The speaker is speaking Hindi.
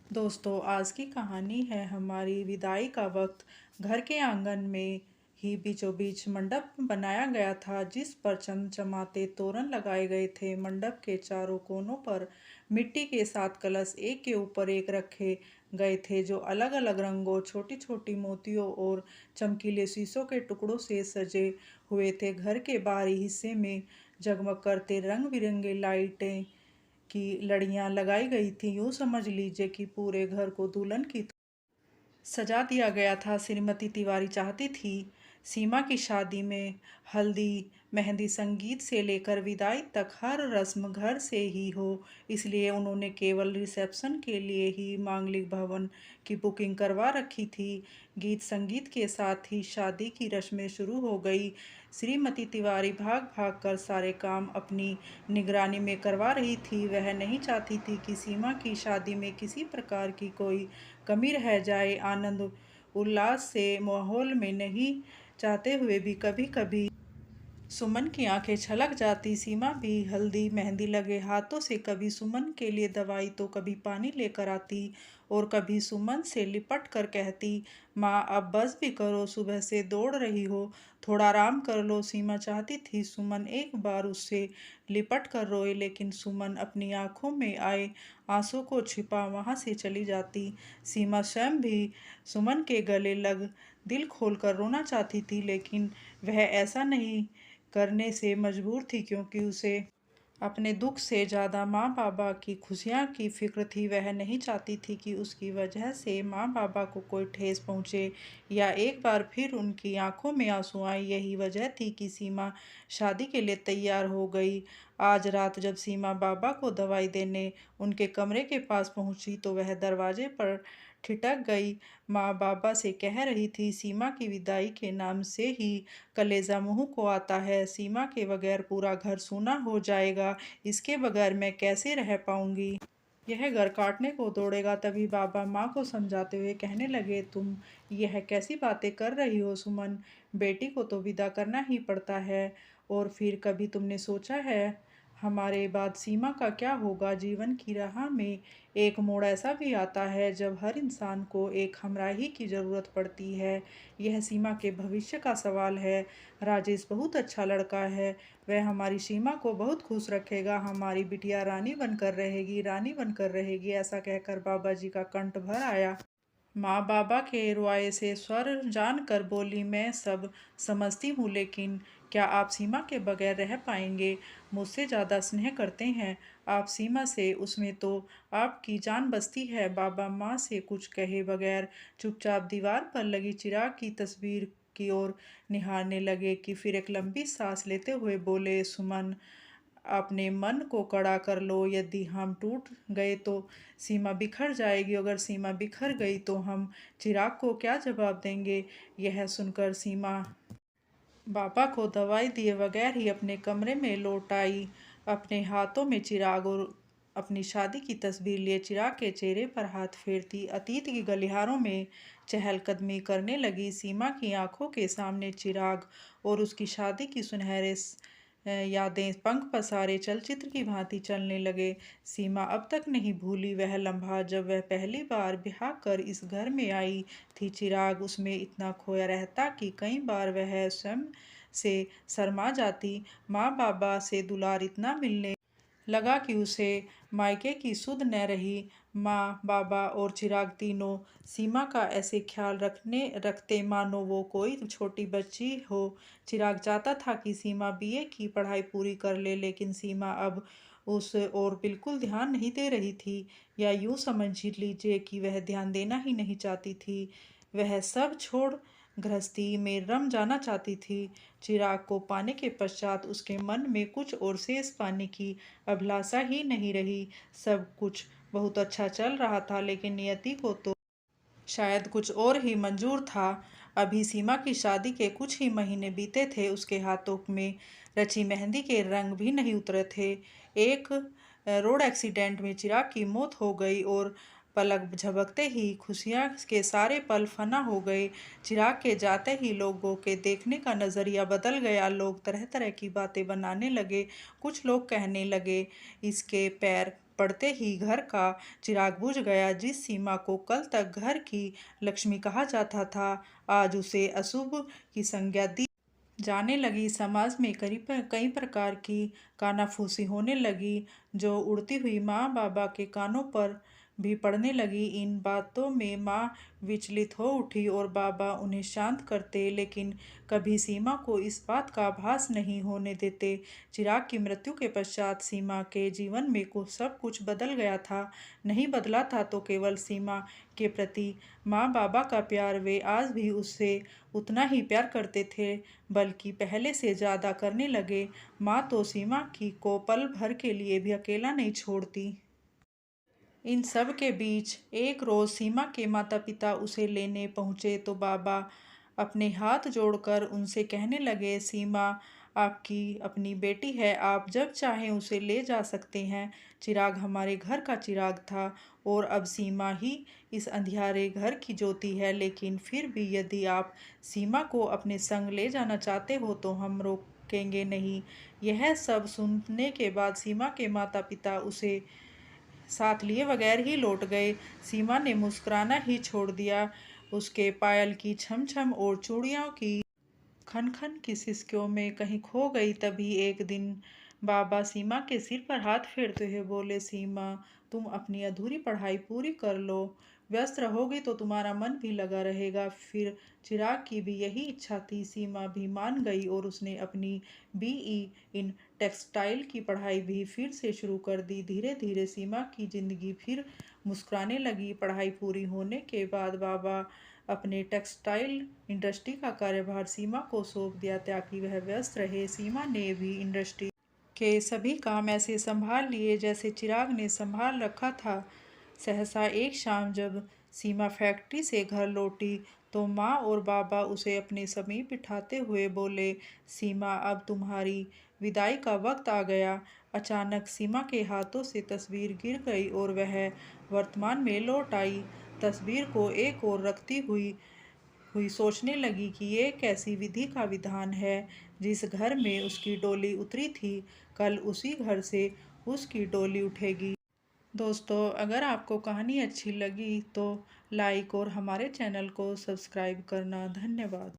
दोस्तों, आज की कहानी है हमारी विदाई का वक्त। घर के आंगन में ही बीचों बीच मंडप बनाया गया था, जिस पर चमचमाते तोरण लगाए गए थे। मंडप के चारों कोनों पर मिट्टी के 7 कलश एक के ऊपर एक रखे गए थे, जो अलग अलग रंगों, छोटी छोटी मोतियों और चमकीले शीशों के टुकड़ों से सजे हुए थे। घर के बाहरी हिस्से में जगमग करते रंग बिरंगे लाइटें की लड़ियां लगाई गई थी। यूं समझ लीजिए कि पूरे घर को दुल्हन की सजा दिया गया था। श्रीमती तिवारी चाहती थी सीमा की शादी में हल्दी, मेहंदी, संगीत से लेकर विदाई तक हर रस्म घर से ही हो। इसलिए उन्होंने केवल रिसेप्शन के लिए ही मांगलिक भवन की बुकिंग करवा रखी थी। गीत संगीत के साथ ही शादी की रस्में शुरू हो गई। श्रीमती तिवारी भाग भाग कर सारे काम अपनी निगरानी में करवा रही थी। वह नहीं चाहती थी कि सीमा की शादी में किसी प्रकार की कोई कमी रह जाए। आनंद उल्लास से माहौल में नहीं चाहते हुए भी कभी कभी सुमन की आंखें छलक जाती। सीमा भी हल्दी मेहंदी लगे हाथों से कभी सुमन के लिए दवाई तो कभी पानी लेकर आती, और कभी सुमन से लिपट कर कहती, माँ अब बस भी करो, सुबह से दौड़ रही हो, थोड़ा आराम कर लो। सीमा चाहती थी सुमन एक बार उससे लिपट कर रोए, लेकिन सुमन अपनी आंखों में आए आंसू को छिपा वहां से चली जाती। सीमा स्वयं भी सुमन के गले लग दिल खोलकर रोना चाहती थी, लेकिन वह ऐसा नहीं करने से मजबूर थी, क्योंकि उसे अपने दुख से ज़्यादा माँ बाबा की खुशियाँ की फिक्र थी। वह नहीं चाहती थी कि उसकी वजह से माँ बाबा को कोई ठेस पहुँचे या एक बार फिर उनकी आंखों में आंसू आए। यही वजह थी कि सीमा शादी के लिए तैयार हो गई। आज रात जब सीमा बाबा को दवाई देने उनके कमरे के पास पहुंची, तो वह दरवाजे पर ठिठक गई। माँ बाबा से कह रही थी, सीमा की विदाई के नाम से ही कलेजा मुंह को आता है। सीमा के बगैर पूरा घर सूना हो जाएगा। इसके बगैर मैं कैसे रह पाऊंगी। यह घर काटने को दौड़ेगा। तभी बाबा माँ को समझाते हुए कहने लगे, तुम यह कैसी बातें कर रही हो सुमन, बेटी को तो विदा करना ही पड़ता है। और फिर कभी तुमने सोचा है हमारे बाद सीमा का क्या होगा। जीवन की राह में एक मोड़ ऐसा भी आता है जब हर इंसान को एक हमराही की ज़रूरत पड़ती है। यह सीमा के भविष्य का सवाल है। राजेश बहुत अच्छा लड़का है, वह हमारी सीमा को बहुत खुश रखेगा। हमारी बिटिया रानी बनकर रहेगी, रानी बनकर रहेगी। ऐसा कहकर बाबा जी का कंठ भर आया। माँ बाबा के रुआए से स्वर जानकर बोली, मैं सब समझती हूँ, लेकिन क्या आप सीमा के बगैर रह पाएंगे। मुझसे ज़्यादा स्नेह करते हैं आप सीमा से, उसमें तो आपकी जान बसती है। बाबा माँ से कुछ कहे बगैर चुपचाप दीवार पर लगी चिराग की तस्वीर की ओर निहारने लगे कि फिर एक लंबी सांस लेते हुए बोले, सुमन अपने मन को कड़ा कर लो। यदि हम टूट गए तो सीमा बिखर जाएगी, अगर सीमा बिखर गई तो हम चिराग को क्या जवाब देंगे। यह सुनकर सीमा बाबा को दवाई दिए बगैर ही अपने कमरे में लौट आई। अपने हाथों में चिराग और अपनी शादी की तस्वीर लिए चिराग के चेहरे पर हाथ फेरती अतीत की गलियारों में चहलकदमी करने लगी। सीमा की आंखों के सामने चिराग और उसकी शादी की सुनहरे यादें पंख पसारे चलचित्र की भांति चलने लगे। सीमा अब तक नहीं भूली वह लम्हा जब वह पहली बार ब्याह कर इस घर में आई थी। चिराग उसमें इतना खोया रहता कि कई बार वह स्वयं से शर्मा जाती। माँ बाबा से दुलार इतना मिलने लगा कि उसे मायके की सुध न रही। माँ बाबा और चिराग तीनों सीमा का ऐसे ख्याल रखते मानो वो कोई छोटी बच्ची हो। चिराग चाहता था कि सीमा बीए की पढ़ाई पूरी कर ले, लेकिन सीमा अब उस और बिल्कुल ध्यान नहीं दे रही थी, या यूँ समझ लीजिए कि वह ध्यान देना ही नहीं चाहती थी। वह सब छोड़ गृहस्थी में रम जाना चाहती थी। चिराग को पाने के पश्चात उसके मन में कुछ और शेष पाने की अभिलाषा ही नहीं रही। सब कुछ बहुत अच्छा चल रहा था, लेकिन नियति को तो शायद कुछ और ही मंजूर था। अभी सीमा की शादी के कुछ ही महीने बीते थे। उसके हाथों में रची मेहंदी के रंग भी नहीं उतरे थे। एक रोड एक्सीडेंट में चिराग की मौत हो गई, और पलक झपकते ही खुशियाँ के सारे पल फना हो गए। चिराग के जाते ही लोगों के देखने का नज़रिया बदल गया। लोग तरह तरह की बातें बनाने लगे। कुछ लोग कहने लगे, इसके पैर पड़ते ही घर का चिराग बुझ गया। जिस सीमा को कल तक घर की लक्ष्मी कहा जाता था, आज उसे अशुभ की संज्ञा दी जाने लगी। समाज में कई प्रकार की कानाफूसी होने लगी, जो उड़ती हुई माँ बाबा के कानों पर भी पड़ने लगी। इन बातों में माँ विचलित हो उठी और बाबा उन्हें शांत करते, लेकिन कभी सीमा को इस बात का आभास नहीं होने देते। चिराग की मृत्यु के पश्चात सीमा के जीवन में सब कुछ बदल गया था। नहीं बदला था तो केवल सीमा के प्रति माँ बाबा का प्यार, वे आज भी उससे उतना ही प्यार करते थे, बल्कि पहले से ज़्यादा करने लगे। माँ तो सीमा को पल भर के लिए भी अकेला नहीं छोड़ती। इन सब के बीच एक रोज़ सीमा के माता पिता उसे लेने पहुँचे तो बाबा अपने हाथ जोड़कर उनसे कहने लगे, सीमा आपकी अपनी बेटी है, आप जब चाहें उसे ले जा सकते हैं। चिराग हमारे घर का चिराग था और अब सीमा ही इस अंधियारे घर की ज्योति है, लेकिन फिर भी यदि आप सीमा को अपने संग ले जाना चाहते हो तो हम रोकेंगे नहीं। यह सब सुनने के बाद सीमा के माता पिता उसे साथ लिए बगैर ही लौट गए। सीमा ने मुस्कुराना ही छोड़ दिया। उसके पायल की छम छम और चूड़ियों की खन खन की सिसकियों में कहीं खो गई। तभी एक दिन बाबा सीमा के सिर पर हाथ फेरते हुए बोले, सीमा तुम अपनी अधूरी पढ़ाई पूरी कर लो, व्यस्त रहोगी तो तुम्हारा मन भी लगा रहेगा। फिर चिराग की भी यही इच्छा थी। सीमा भी मान गई और उसने अपनी बीई इन टेक्सटाइल की पढ़ाई भी फिर से शुरू कर दी। धीरे धीरे सीमा की जिंदगी फिर मुस्कुराने लगी। पढ़ाई पूरी होने के बाद बाबा अपने टेक्सटाइल इंडस्ट्री का कार्यभार सीमा को सौंप दिया ताकि वह व्यस्त रहे। सीमा ने भी इंडस्ट्री के सभी काम ऐसे संभाल लिए जैसे चिराग ने संभाल रखा था। सहसा एक शाम जब सीमा फैक्ट्री से घर लौटी तो माँ और बाबा उसे अपने समीप बिठाते हुए बोले, सीमा अब तुम्हारी विदाई का वक्त आ गया। अचानक सीमा के हाथों से तस्वीर गिर गई और वह वर्तमान में लौट आई। तस्वीर को एक ओर रखती हुई हुई सोचने लगी कि ये कैसी विधि का विधान है। जिस घर में उसकी डोली उतरी थी, कल उसी घर से उसकी डोली उठेगी। दोस्तों, अगर आपको कहानी अच्छी लगी तो लाइक और हमारे चैनल को सब्सक्राइब करना। धन्यवाद।